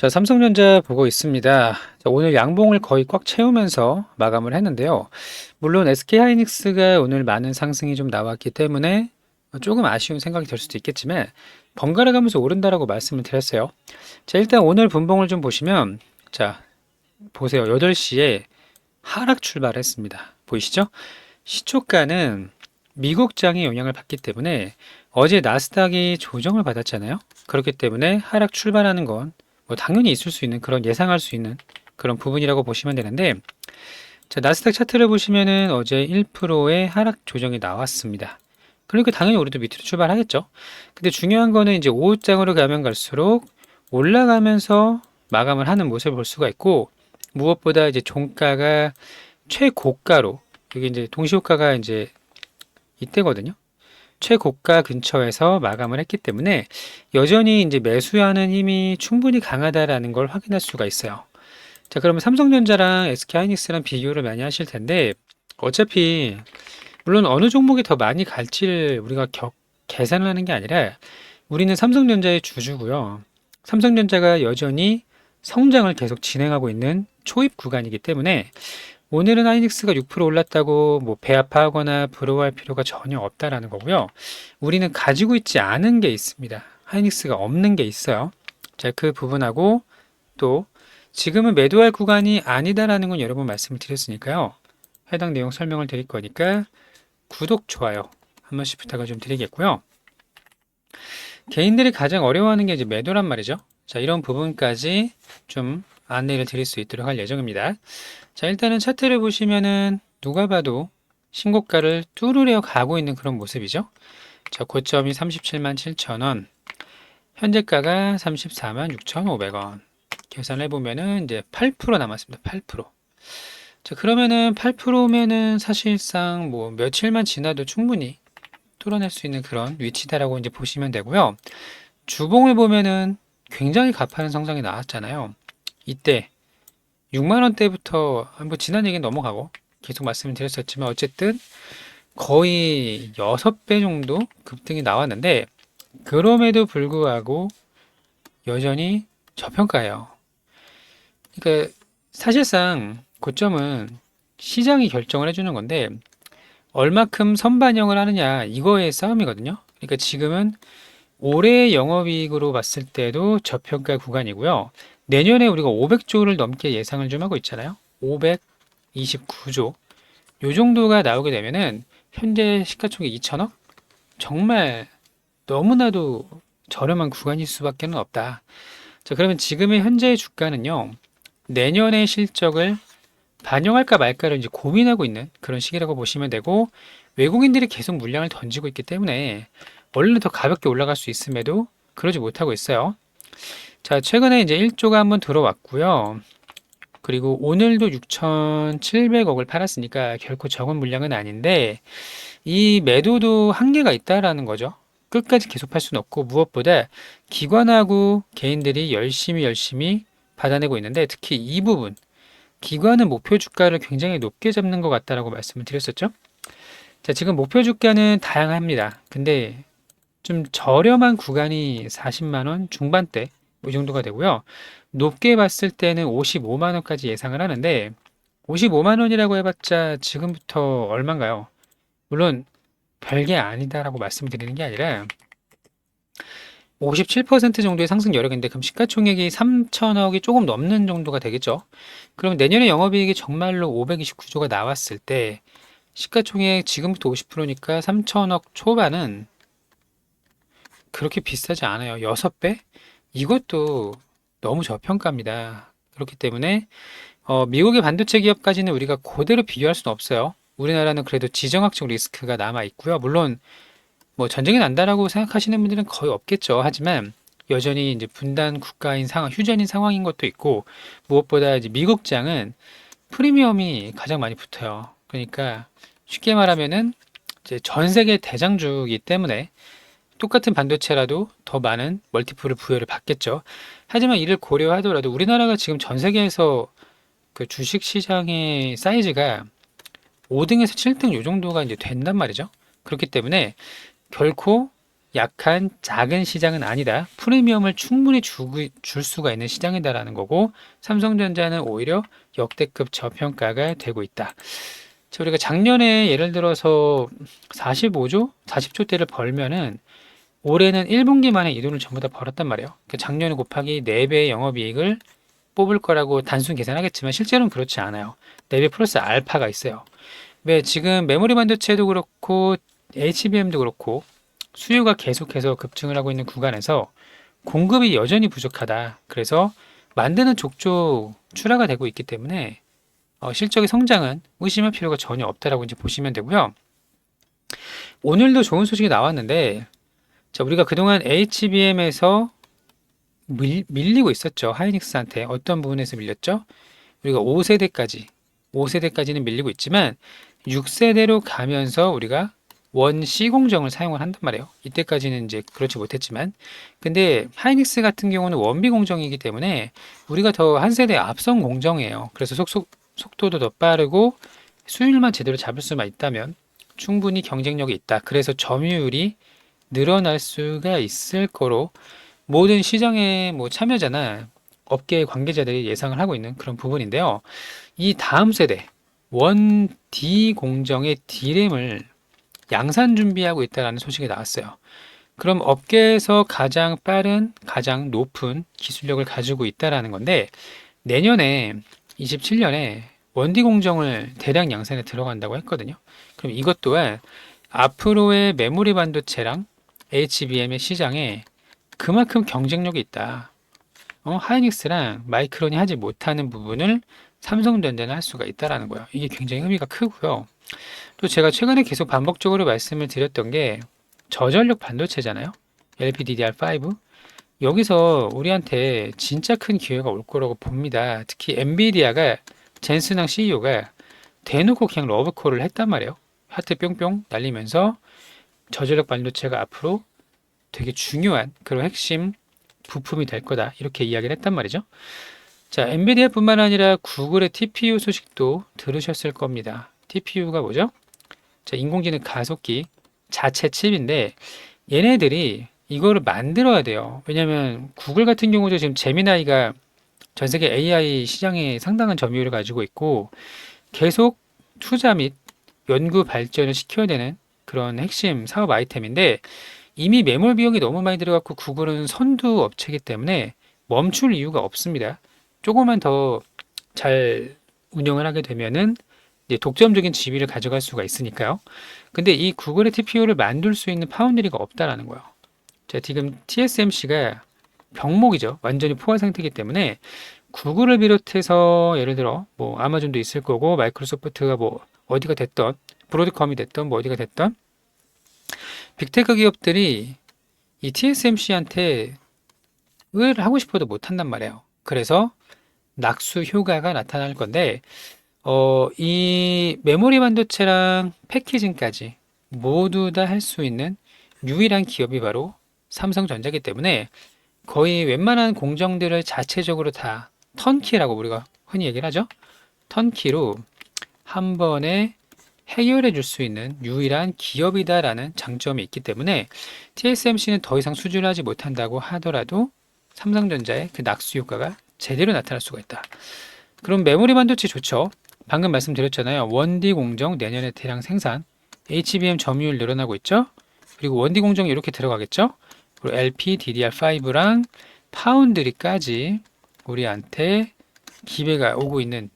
자, 삼성전자 보고 있습니다. 자, 오늘 양봉을 거의 꽉 채우면서 마감을 했는데요. 물론 SK하이닉스가 오늘 많은 상승이 좀 나왔기 때문에 조금 아쉬운 생각이 들 수도 있겠지만 번갈아 가면서 오른다라고 말씀을 드렸어요. 자, 일단 오늘 분봉을 좀 보시면 자, 보세요. 8시에 하락 출발했습니다. 보이시죠? 시초가는 미국장의 영향을 받기 때문에 어제 나스닥이 조정을 받았잖아요. 그렇기 때문에 하락 출발하는 건 뭐 당연히 있을 수 있는 그런 예상할 수 있는 그런 부분이라고 보시면 되는데 자, 나스닥 차트를 보시면은 어제 1%의 하락 조정이 나왔습니다. 그러니까 당연히 우리도 밑으로 출발하겠죠. 근데 중요한 거는 이제 5장으로 가면 갈수록 올라가면서 마감을 하는 모습을 볼 수가 있고 무엇보다 이제 종가가 최고가로 여기 이제 동시호가가 이제 이때거든요. 최고가 근처에서 마감을 했기 때문에 여전히 이제 매수하는 힘이 충분히 강하다라는 걸 확인할 수가 있어요. 자, 그러면 삼성전자랑 SK하이닉스랑 비교를 많이 하실 텐데 어차피 물론 어느 종목이 더 많이 갈지를 우리가 계산을 하는 게 아니라 우리는 삼성전자의 주주고요. 삼성전자가 여전히 성장을 계속 진행하고 있는 초입 구간이기 때문에 오늘은 하이닉스가 6% 올랐다고 뭐 배 아파하거나 부러워할 필요가 전혀 없다라는 거고요. 우리는 가지고 있지 않은 게 있습니다. 하이닉스가 없는 게 있어요. 자, 그 부분하고 또 지금은 매도할 구간이 아니다라는 건 여러 번 말씀을 드렸으니까요. 해당 내용 설명을 드릴 거니까 구독, 좋아요 한 번씩 부탁을 좀 드리겠고요. 개인들이 가장 어려워하는 게 이제 매도란 말이죠. 자, 이런 부분까지 좀 안내를 드릴 수 있도록 할 예정입니다. 자, 일단은 차트를 보시면은 누가 봐도 신고가를 뚫으려 가고 있는 그런 모습이죠. 자, 고점이 37만 7천원, 현재가가 34만 6,500원. 계산해 보면은 이제 8% 남았습니다. 8%. 자, 그러면은 8%면은 사실상 뭐 며칠만 지나도 충분히 뚫어낼 수 있는 그런 위치다라고 이제 보시면 되고요. 주봉을 보면은 굉장히 가파른 성장이 나왔잖아요. 이때 6만 원대부터 한번 지난 얘기는 넘어가고 계속 말씀을 드렸었지만 어쨌든 거의 6배 정도 급등이 나왔는데 그럼에도 불구하고 여전히 저평가예요. 그러니까 사실상 고점은 시장이 결정을 해주는 건데 얼마큼 선반영을 하느냐 이거의 싸움이거든요. 그러니까 지금은 올해 영업이익으로 봤을 때도 저평가 구간이고요. 내년에 우리가 500조를 넘게 예상을 좀 하고 있잖아요. 529조. 요 정도가 나오게 되면은 현재 시가총액 2천억? 정말 너무나도 저렴한 구간일 수밖에 없다. 자, 그러면 지금의 현재의 주가는요. 내년의 실적을 반영할까 말까를 이제 고민하고 있는 그런 시기라고 보시면 되고 외국인들이 계속 물량을 던지고 있기 때문에 원래는 더 가볍게 올라갈 수 있음에도 그러지 못하고 있어요. 자, 최근에 이제 1조가 한번 들어왔고요. 그리고 오늘도 6,700억을 팔았으니까 결코 적은 물량은 아닌데 이 매도도 한계가 있다라는 거죠. 끝까지 계속 팔 수는 없고 무엇보다 기관하고 개인들이 열심히 받아내고 있는데 특히 이 부분 기관은 목표 주가를 굉장히 높게 잡는 것 같다라고 말씀을 드렸었죠. 자, 지금 목표 주가는 다양합니다. 근데 좀 저렴한 구간이 40만 원 중반대 이 정도가 되고요. 높게 봤을 때는 55만 원까지 예상을 하는데 55만 원이라고 해봤자 지금부터 얼마인가요? 물론 별게 아니다라고 말씀드리는 게 아니라 57% 정도의 상승 여력인데 그럼 시가총액이 3천억이 조금 넘는 정도가 되겠죠. 그럼 내년에 영업이익이 정말로 529조가 나왔을 때 시가총액 지금부터 50%니까 3천억 초반은 그렇게 비싸지 않아요. 6배? 이것도 너무 저평가입니다. 그렇기 때문에 미국의 반도체 기업까지는 우리가 그대로 비교할 수는 없어요. 우리나라는 그래도 지정학적 리스크가 남아 있고요. 물론 뭐 전쟁이 난다라고 생각하시는 분들은 거의 없겠죠. 하지만 여전히 이제 분단 국가인 상황, 휴전인 상황인 것도 있고 무엇보다 이제 미국장은 프리미엄이 가장 많이 붙어요. 그러니까 쉽게 말하면은 이제 전 세계 대장주이기 때문에 똑같은 반도체라도 더 많은 멀티플을 부여를 받겠죠. 하지만 이를 고려하더라도 우리나라가 지금 전 세계에서 그 주식 시장의 사이즈가 5등에서 7등 요 정도가 이제 된단 말이죠. 그렇기 때문에 결코 약한 작은 시장은 아니다. 프리미엄을 충분히 줄 수가 있는 시장이다라는 거고 삼성전자는 오히려 역대급 저평가가 되고 있다. 자, 우리가 작년에 예를 들어서 45조, 40조대를 벌면은 올해는 1분기 만에 이 돈을 전부 다 벌었단 말이에요. 그 작년에 곱하기 4배의 영업이익을 뽑을 거라고 단순 계산하겠지만 실제로는 그렇지 않아요. 4배 플러스 알파가 있어요. 왜 지금 메모리 반도체도 그렇고 HBM도 그렇고 수요가 계속해서 급증을 하고 있는 구간에서 공급이 여전히 부족하다. 그래서 만드는 족족 출하가 되고 있기 때문에 실적의 성장은 의심할 필요가 전혀 없다라고 이제 보시면 되고요. 오늘도 좋은 소식이 나왔는데 자, 우리가 그동안 HBM에서 밀리고 있었죠. 하이닉스한테 어떤 부분에서 밀렸죠? 우리가 5세대까지는 밀리고 있지만 6세대로 가면서 우리가 원 C 공정을 사용을 한단 말이에요. 이때까지는 이제 그렇지 못했지만 근데 하이닉스 같은 경우는 원 B 공정이기 때문에 우리가 더 한 세대 앞선 공정이에요. 그래서 속도도 더 빠르고 수율만 제대로 잡을 수만 있다면 충분히 경쟁력이 있다. 그래서 점유율이 늘어날 수가 있을 거로 모든 시장의 뭐 참여자나 업계 관계자들이 예상을 하고 있는 그런 부분인데요. 이 다음 세대 원 D 공정의 D램을 양산 준비하고 있다는 소식이 나왔어요. 그럼 업계에서 가장 빠른, 가장 높은 기술력을 가지고 있다라는 건데 내년에 27년에 원디 공정을 대량 양산에 들어간다고 했거든요. 그럼 이것 또한 앞으로의 메모리 반도체랑 HBM의 시장에 그만큼 경쟁력이 있다. 하이닉스랑 마이크론이 하지 못하는 부분을 삼성전자는 할 수가 있다라는 거예요. 이게 굉장히 의미가 크고요. 또 제가 최근에 계속 반복적으로 말씀을 드렸던 게 저전력 반도체잖아요. LPDDR5. 여기서 우리한테 진짜 큰 기회가 올 거라고 봅니다. 특히 엔비디아가 젠슨왕 CEO가 대놓고 그냥 러브콜을 했단 말이에요. 하트 뿅뿅 날리면서 저전력 반도체가 앞으로 되게 중요한 그런 핵심 부품이 될 거다. 이렇게 이야기를 했단 말이죠. 자, 엔비디아뿐만 아니라 구글의 TPU 소식도 들으셨을 겁니다. TPU가 뭐죠? 자, 인공지능 가속기 자체 칩인데 얘네들이 이거를 만들어야 돼요. 왜냐면 구글 같은 경우도 지금 제미나이가 전 세계 AI 시장에 상당한 점유율을 가지고 있고 계속 투자 및 연구 발전을 시켜야 되는 그런 핵심 사업 아이템인데 이미 매몰 비용이 너무 많이 들어갔고 구글은 선두 업체이기 때문에 멈출 이유가 없습니다. 조금만 더 잘 운영을 하게 되면은 이제 독점적인 지위를 가져갈 수가 있으니까요. 근데 이 구글의 TPU를 만들 수 있는 파운드리가 없다라는 거예요. 자, 지금 TSMC가 병목이죠. 완전히 포화 상태이기 때문에 구글을 비롯해서 예를 들어 뭐 아마존도 있을 거고 마이크로소프트가 뭐 어디가 됐던 브로드컴이 됐던 뭐 어디가 됐던 빅테크 기업들이 이 TSMC한테 의뢰를 하고 싶어도 못 한단 말이에요. 그래서 낙수 효과가 나타날 건데 이 메모리 반도체랑 패키징까지 모두 다 할 수 있는 유일한 기업이 바로 삼성전자이기 때문에 거의 웬만한 공정들을 자체적으로 다 턴키라고 우리가 흔히 얘기를 하죠. 턴키로 한 번에 해결해 줄 수 있는 유일한 기업이다라는 장점이 있기 때문에 TSMC는 더 이상 수주를 하지 못한다고 하더라도 삼성전자의 그 낙수 효과가 제대로 나타날 수가 있다. 그럼 메모리 반도체 좋죠. 방금 말씀드렸잖아요. 원디 공정 내년에 대량 생산, HBM 점유율 늘어나고 있죠. 그리고 원디 공정이 이렇게 들어가겠죠. 그리고 LPDDR5랑 파운드리까지 우리한테 기회가 오고 있는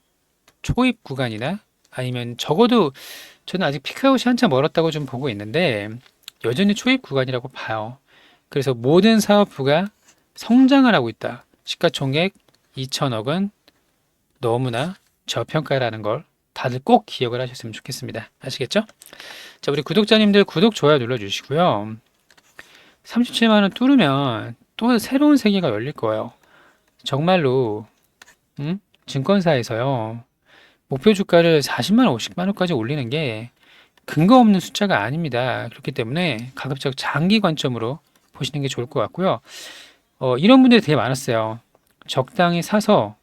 초입 구간이나 아니면 적어도 저는 아직 피크아웃이 한참 멀었다고 좀 보고 있는데 여전히 초입 구간이라고 봐요. 그래서 모든 사업부가 성장을 하고 있다. 시가총액 2천억은 너무나 저평가라는 걸 다들 꼭 기억을 하셨으면 좋겠습니다. 아시겠죠? 자, 우리 구독자님들 구독, 좋아요 눌러주시고요. 37만원 뚫으면 또 새로운 세계가 열릴 거예요. 정말로 증권사에서요. 목표 주가를 40만원, 50만원까지 올리는 게 근거 없는 숫자가 아닙니다. 그렇기 때문에 가급적 장기 관점으로 보시는 게 좋을 것 같고요. 이런 분들이 되게 많았어요. 적당히 사서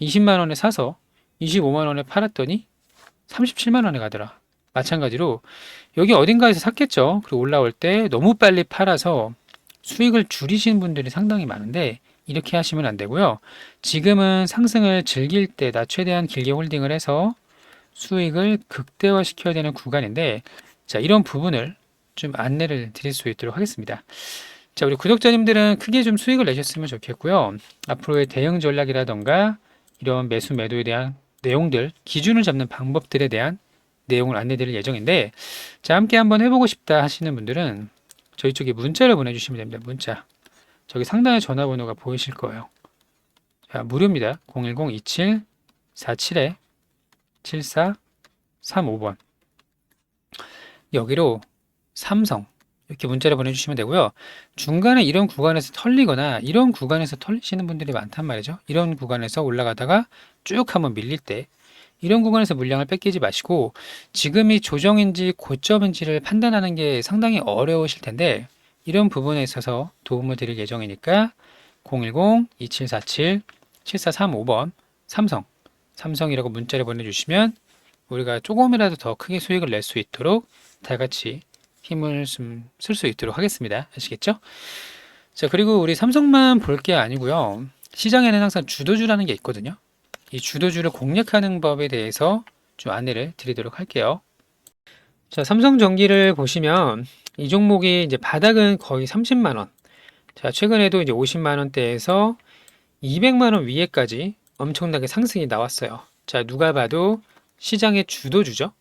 20만원에 사서 25만원에 팔았더니 37만원에 가더라. 마찬가지로 여기 어딘가에서 샀겠죠. 그리고 올라올 때 너무 빨리 팔아서 수익을 줄이시는 분들이 상당히 많은데 이렇게 하시면 안 되고요. 지금은 상승을 즐길 때다 최대한 길게 홀딩을 해서 수익을 극대화시켜야 되는 구간인데 자, 이런 부분을 좀 안내를 드릴 수 있도록 하겠습니다. 자, 우리 구독자님들은 크게 좀 수익을 내셨으면 좋겠고요. 앞으로의 대응 전략이라던가 이런 매수 매도에 대한 내용들, 기준을 잡는 방법들에 대한 내용을 안내 드릴 예정인데 자, 함께 한번 해보고 싶다 하시는 분들은 저희 쪽에 문자를 보내주시면 됩니다. 문자. 저기 상단에 전화번호가 보이실 거예요. 자, 무료입니다. 010-2747-7435번. 여기로 삼성 이렇게 문자를 보내주시면 되고요. 중간에 이런 구간에서 털리거나 이런 구간에서 털리시는 분들이 많단 말이죠. 이런 구간에서 올라가다가 쭉 한번 밀릴 때 이런 구간에서 물량을 뺏기지 마시고 지금이 조정인지 고점인지를 판단하는 게 상당히 어려우실 텐데 이런 부분에 있어서 도움을 드릴 예정이니까 010-2747-7435번 삼성이라고 문자를 보내주시면 우리가 조금이라도 더 크게 수익을 낼 수 있도록 다 같이 힘을 좀 쓸 수 있도록 하겠습니다. 아시겠죠? 자, 그리고 우리 삼성만 볼 게 아니고요. 시장에는 항상 주도주라는 게 있거든요. 이 주도주를 공략하는 법에 대해서 좀 안내를 드리도록 할게요. 자, 삼성전기를 보시면 이 종목이 이제 바닥은 거의 30만 원. 자, 최근에도 이제 50만 원대에서 200만 원 위에까지 엄청나게 상승이 나왔어요. 자, 누가 봐도 시장의 주도주죠.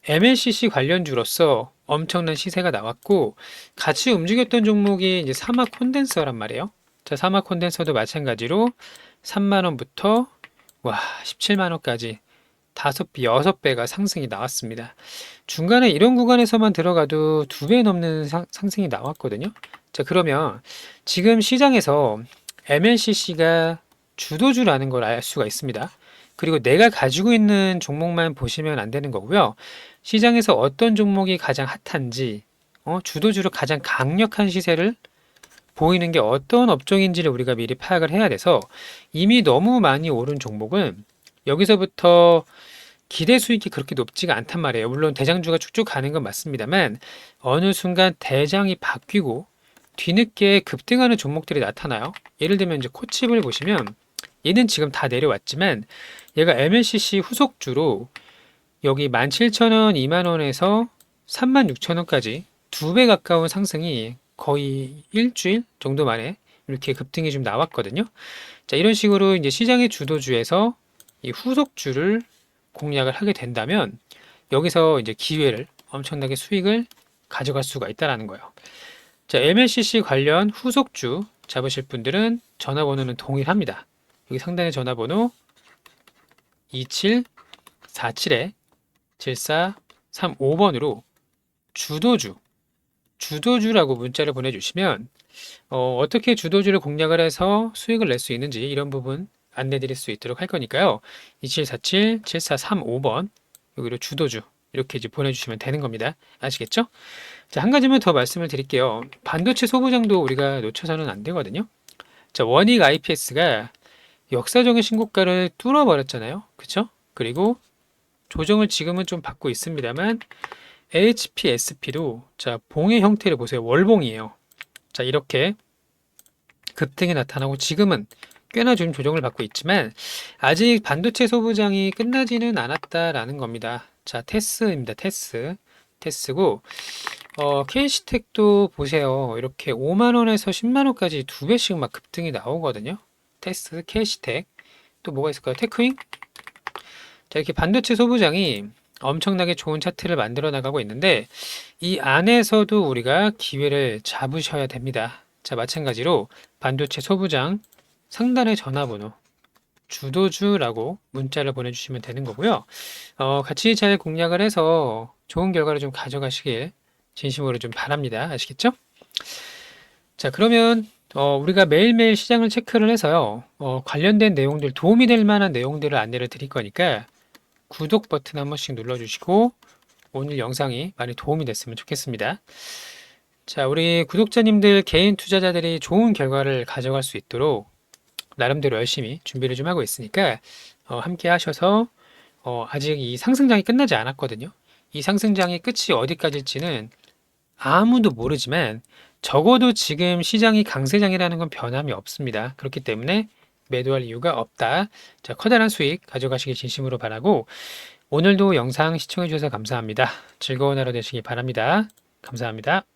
MLCC 관련주로서 엄청난 시세가 나왔고 같이 움직였던 종목이 이제 사막 콘덴서란 말이에요. 자, 사막 콘덴서도 마찬가지로 3만 원부터 와 17만 원까지 5배, 6배가 상승이 나왔습니다. 중간에 이런 구간에서만 들어가도 2배 넘는 상승이 나왔거든요. 자, 그러면 지금 시장에서 MLCC가 주도주라는 걸 알 수가 있습니다. 그리고 내가 가지고 있는 종목만 보시면 안 되는 거고요. 시장에서 어떤 종목이 가장 핫한지, 주도주로 가장 강력한 시세를 보이는 게 어떤 업종인지를 우리가 미리 파악을 해야 돼서 이미 너무 많이 오른 종목은 여기서부터 기대 수익이 그렇게 높지가 않단 말이에요. 물론 대장주가 쭉쭉 가는 건 맞습니다만 어느 순간 대장이 바뀌고 뒤늦게 급등하는 종목들이 나타나요. 예를 들면 이제 코칩을 보시면 얘는 지금 다 내려왔지만 얘가 MLCC 후속주로 여기 17,000원, 2만원에서 36,000원까지 2배 가까운 상승이 거의 일주일 정도 만에 이렇게 급등이 좀 나왔거든요. 자, 이런 식으로 이제 시장의 주도주에서 이 후속주를 공략을 하게 된다면 여기서 이제 기회를 엄청나게 수익을 가져갈 수가 있다는 거예요. 자, MLCC 관련 후속주 잡으실 분들은 전화번호는 동일합니다. 여기 상단의 전화번호 2747-7435번으로 주도주라고 문자를 보내주시면 어떻게 주도주를 공략을 해서 수익을 낼 수 있는지 이런 부분 안내 드릴 수 있도록 할 거니까요. 2747-7435번 여기로 주도주 이렇게 이제 보내주시면 되는 겁니다. 아시겠죠? 자, 한 가지만 더 말씀을 드릴게요. 반도체 소부장도 우리가 놓쳐서는 안 되거든요. 자, 원익 IPS가 역사적인 신고가를 뚫어버렸잖아요. 그쵸? 그리고 조정을 지금은 좀 받고 있습니다만 HPSP도 자, 봉의 형태를 보세요. 월봉이에요. 자, 이렇게 급등이 나타나고 지금은 꽤나 좀 조정을 받고 있지만 아직 반도체 소부장이 끝나지는 않았다라는 겁니다. 자, 테스입니다. 테스고 KC텍도 보세요. 이렇게 5만원에서 10만원까지 2배씩 막 급등이 나오거든요. 테스트, KC텍 또 뭐가 있을까요? 테크윙? 자, 이렇게 반도체 소부장이 엄청나게 좋은 차트를 만들어 나가고 있는데 이 안에서도 우리가 기회를 잡으셔야 됩니다. 자, 마찬가지로 반도체 소부장 상단의 전화번호 주도주라고 문자를 보내주시면 되는 거고요. 같이 잘 공략을 해서 좋은 결과를 좀 가져가시길 진심으로 좀 바랍니다. 아시겠죠? 자, 그러면 우리가 매일매일 시장을 체크를 해서요. 관련된 내용들, 도움이 될 만한 내용들을 안내를 드릴 거니까 구독 버튼 한 번씩 눌러주시고 오늘 영상이 많이 도움이 됐으면 좋겠습니다. 자, 우리 구독자님들, 개인 투자자들이 좋은 결과를 가져갈 수 있도록 나름대로 열심히 준비를 좀 하고 있으니까 함께 하셔서 아직 이 상승장이 끝나지 않았거든요. 이 상승장의 끝이 어디까지일지는 아무도 모르지만 적어도 지금 시장이 강세장이라는 건 변함이 없습니다. 그렇기 때문에 매도할 이유가 없다. 자, 커다란 수익 가져가시길 진심으로 바라고 오늘도 영상 시청해 주셔서 감사합니다. 즐거운 하루 되시기 바랍니다. 감사합니다.